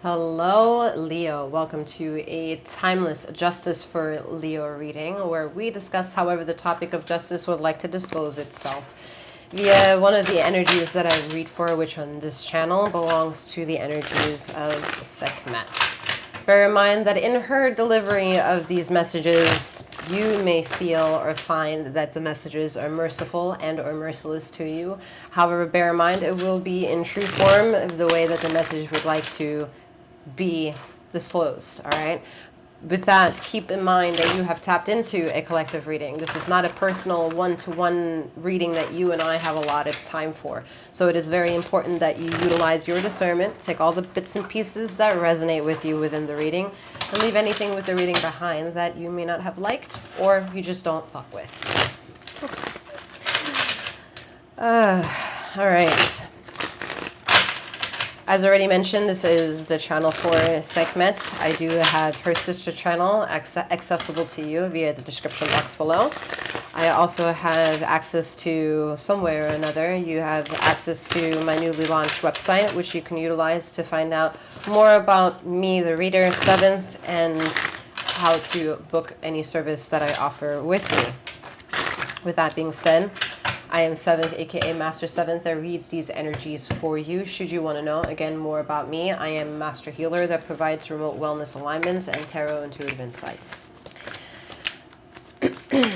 Hello, Leo. Welcome to a timeless Justice for Leo reading where we discuss however the topic of justice would like to disclose itself via one of the energies that I read for, which on this channel belongs to the energies of Sekhmet. Bear in mind that in her delivery of these messages, you may feel or find that the messages are merciful and or merciless to you. However, bear in mind it will be in true form of the way that the message would like to be disclosed, all right? With that, keep in mind that you have tapped into a collective reading. This is not a personal one-to-one reading that you and I have allotted time for. So it is very important that you utilize your discernment, take all the bits and pieces that resonate with you within the reading, and leave anything with the reading behind that you may not have liked or you just don't fuck with. All right. As already mentioned, this is the channel for Sekhmet. I do have her sister channel accessible to you via the description box below. I also have access to, some way or another, you have access to my newly launched website, which you can utilize to find out more about me, the reader, 7th, and how to book any service that I offer with me. With that being said, I am 7th, aka Master 7th, that reads these energies for you. Should you want to know, again, more about me, I am a master healer that provides remote wellness alignments and tarot intuitive insights. The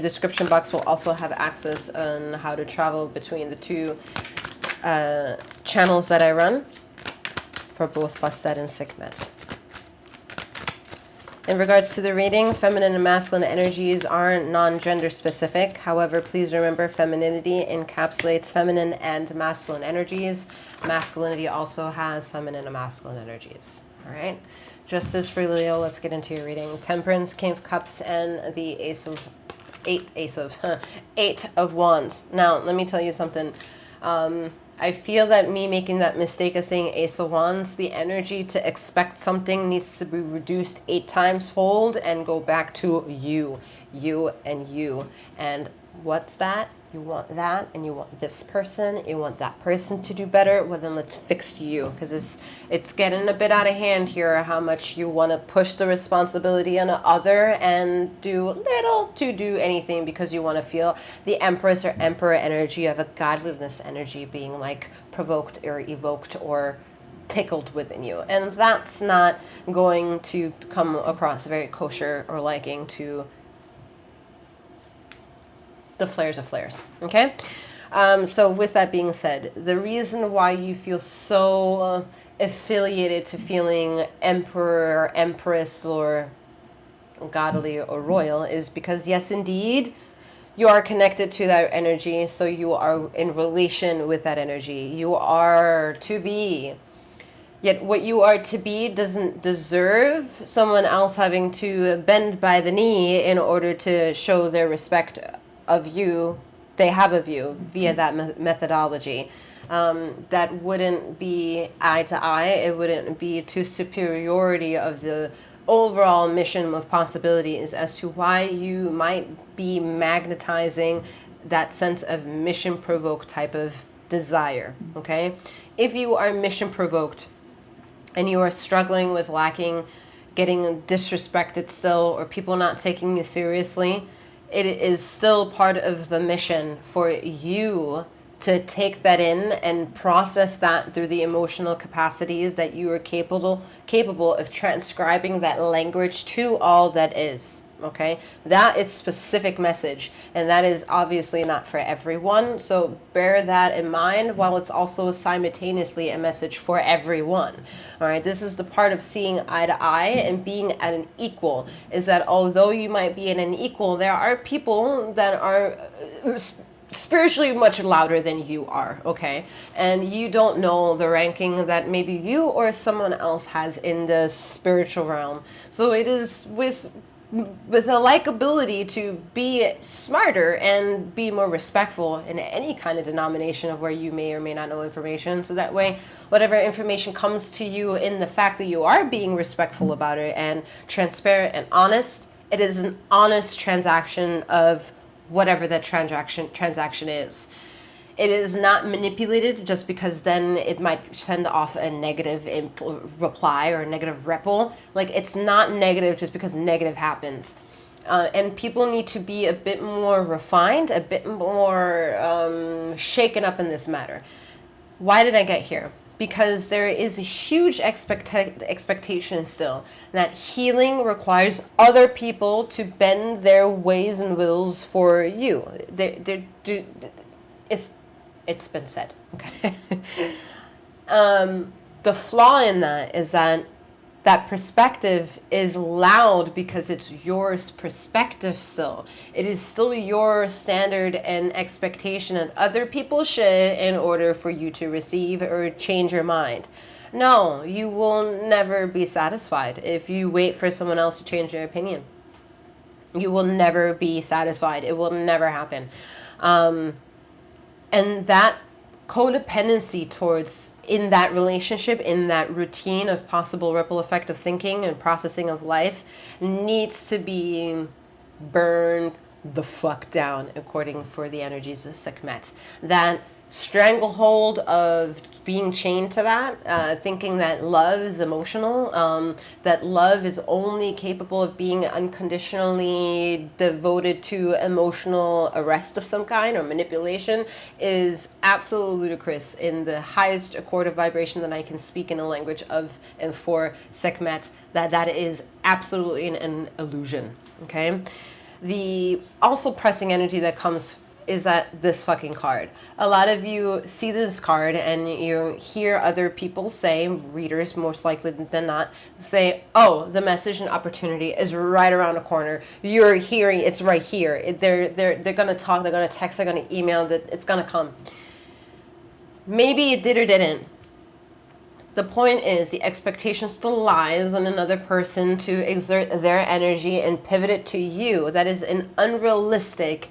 description box will also have access on how to travel between the two channels that I run for both Bastet and Sekhmet. In regards to the reading, feminine and masculine energies are non-gender specific. However, please remember femininity encapsulates feminine and masculine energies. Masculinity also has feminine and masculine energies. All right. Justice for Leo, let's get into your reading. Temperance, King of Cups, and the Eight of Wands. Now, let me tell you something. I feel that me making that mistake of saying Ace of Wands, the energy to expect something needs to be reduced 8 times fold and go back to you, and you. And what's that? You want that, and you want this person, you want that person to do better. Well, then let's fix you, because it's getting a bit out of hand here how much you want to push the responsibility on the other and do little to do anything because you want to feel the Empress or Emperor energy of a godliness energy being like provoked or evoked or tickled within you. And that's not going to come across very kosher or liking to the flares of flares, okay? So with that being said, the reason why you feel so affiliated to feeling emperor or empress or godly or royal is because, yes, indeed, you are connected to that energy, so you are in relation with that energy. You are to be. Yet what you are to be doesn't deserve someone else having to bend by the knee in order to show their respect of you, they have of you via that methodology. That wouldn't be eye to eye. It wouldn't be to superiority of the overall mission of possibilities as to why you might be magnetizing that sense of mission provoked type of desire. Okay, if you are mission provoked and you are struggling with getting disrespected still, or people not taking you seriously, it is still part of the mission for you to take that in and process that through the emotional capacities that you are capable of transcribing that language to all that is. Okay, that is specific message, and that is obviously not for everyone. So bear that in mind, while it's also simultaneously a message for everyone. All right, this is the part of seeing eye to eye and being at an equal. Is that although you might be at an equal, there are people that are spiritually much louder than you are, okay? And you don't know the ranking that maybe you or someone else has in the spiritual realm. So it is with a likability to be smarter and be more respectful in any kind of denomination of where you may or may not know information. So that way, whatever information comes to you in the fact that you are being respectful about it and transparent and honest, it is an honest transaction of whatever that transaction is. It is not manipulated just because then it might send off a negative reply or a negative ripple. Like, it's not negative just because negative happens. And people need to be a bit more refined, a bit more shaken up in this matter. Why did I get here? Because there is a huge expectation still that healing requires other people to bend their ways and wills for you. It's been said. Okay. The flaw in that is that perspective is loud because it's your perspective still. It is still your standard and expectation that other people should in order for you to receive or change your mind. No, you will never be satisfied if you wait for someone else to change their opinion. You will never be satisfied. It will never happen. And that codependency towards in that relationship, in that routine of possible ripple effect of thinking and processing of life needs to be burned the fuck down according for the energies of Sekhmet. That stranglehold of being chained to that, thinking that love is emotional, that love is only capable of being unconditionally devoted to emotional arrest of some kind or manipulation is absolutely ludicrous in the highest accord of vibration that I can speak in a language of and for Sekhmet, that is absolutely an illusion, okay? The also pressing energy that comes is that this fucking card. A lot of you see this card and you hear other people say, readers most likely than not, say, oh, the message and opportunity is right around the corner. You're hearing it's right here. They're gonna talk, they're gonna text, they're gonna email, that it's gonna come. Maybe it did or didn't. The point is the expectation still lies on another person to exert their energy and pivot it to you. That is an unrealistic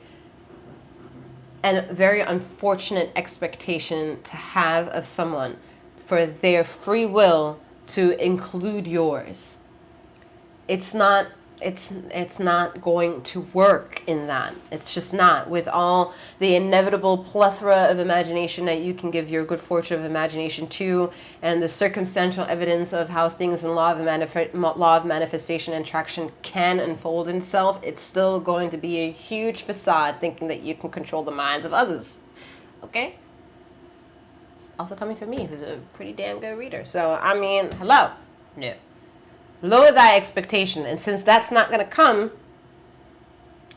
and very unfortunate expectation to have of someone for their free will to include yours. It's not going to work in that. It's just not. With all the inevitable plethora of imagination that you can give your good fortune of imagination to, and the circumstantial evidence of how things in law of manifestation and traction can unfold itself, it's still going to be a huge facade thinking that you can control the minds of others. Okay? Also coming from me, who's a pretty damn good reader. So, I mean, hello. No. Lower thy expectation, and since that's not going to come,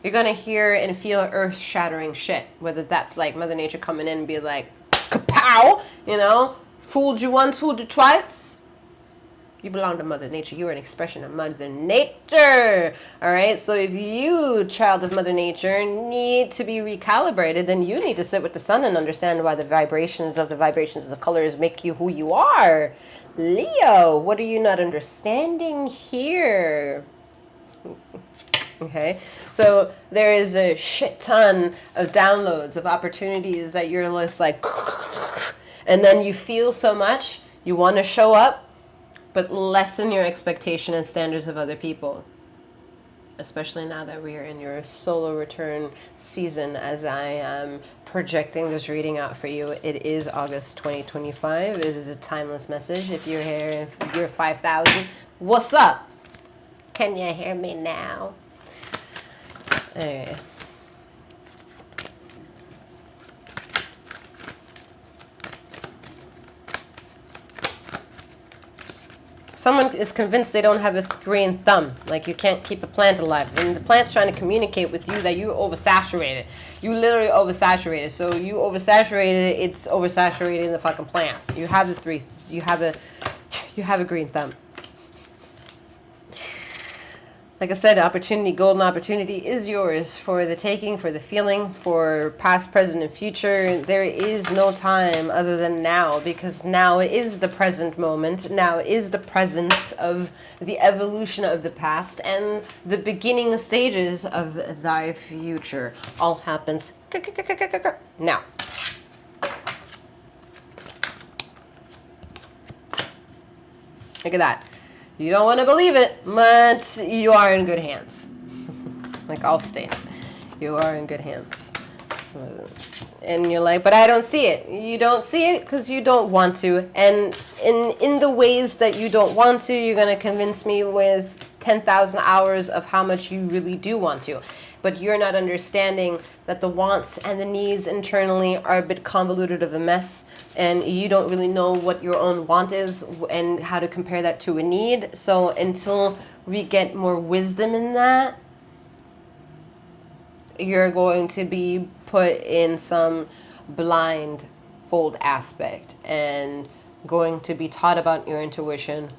you're going to hear and feel earth-shattering shit. Whether that's like Mother Nature coming in and be like, kapow, you know, fooled you once, fooled you twice. You belong to Mother Nature. You are an expression of Mother Nature. All right, so if you, child of Mother Nature, need to be recalibrated, then you need to sit with the sun and understand why the vibrations of the colors make you who you are. Leo, what are you not understanding here? Okay, so there is a shit ton of downloads of opportunities that you're just like, and then you feel so much, you want to show up, but lessen your expectation and standards of other people. Especially now that we are in your solar return season, as I am projecting this reading out for you. It is August 2025. It is a timeless message. If you're here, if you're 5,000, what's up? Can you hear me now? Okay. Someone is convinced they don't have a green thumb. Like, you can't keep a plant alive. And the plant's trying to communicate with you that you oversaturated. You literally oversaturated. So you oversaturated, it's oversaturating the fucking plant. You have you have a green thumb. Like I said, opportunity, golden opportunity is yours for the taking, for the feeling, for past, present, and future. There is no time other than now, because now is the present moment. Now is the presence of the evolution of the past and the beginning stages of thy future. All happens now. Look at that. You don't want to believe it, but you are in good hands. Like I'll state, you are in good hands. And you're like, but I don't see it. You don't see it because you don't want to. And in the ways that you don't want to, you're going to convince me with 10,000 hours of how much you really do want to. But you're not understanding that the wants and the needs internally are a bit convoluted of a mess. And you don't really know what your own want is and how to compare that to a need. So until we get more wisdom in that, you're going to be put in some blindfold aspect and going to be taught about your intuition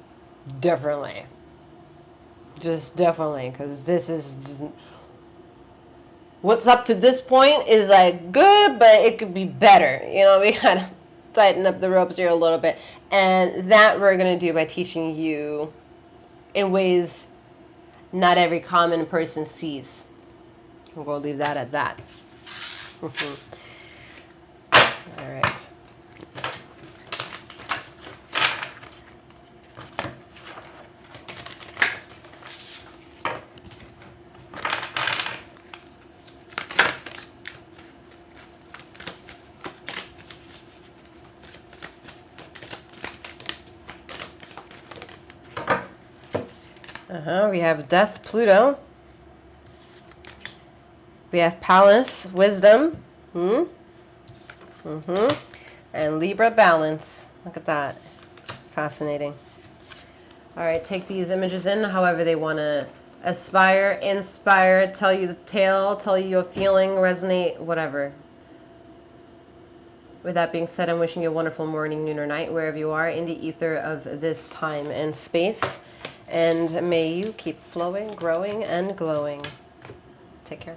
differently. Just differently, because this is just, what's up to this point is like good, but it could be better. You know, we gotta tighten up the ropes here a little bit. And that we're gonna do by teaching you in ways not every common person sees. We'll leave that at that. All right. We have Death, Pluto. We have Palace, Wisdom. And Libra, Balance. Look at that. Fascinating. All right, take these images in however they want to aspire, inspire, tell you the tale, tell you your feeling, resonate, whatever. With that being said, I'm wishing you a wonderful morning, noon, or night, wherever you are in the ether of this time and space. And may you keep flowing, growing, and glowing. Take care.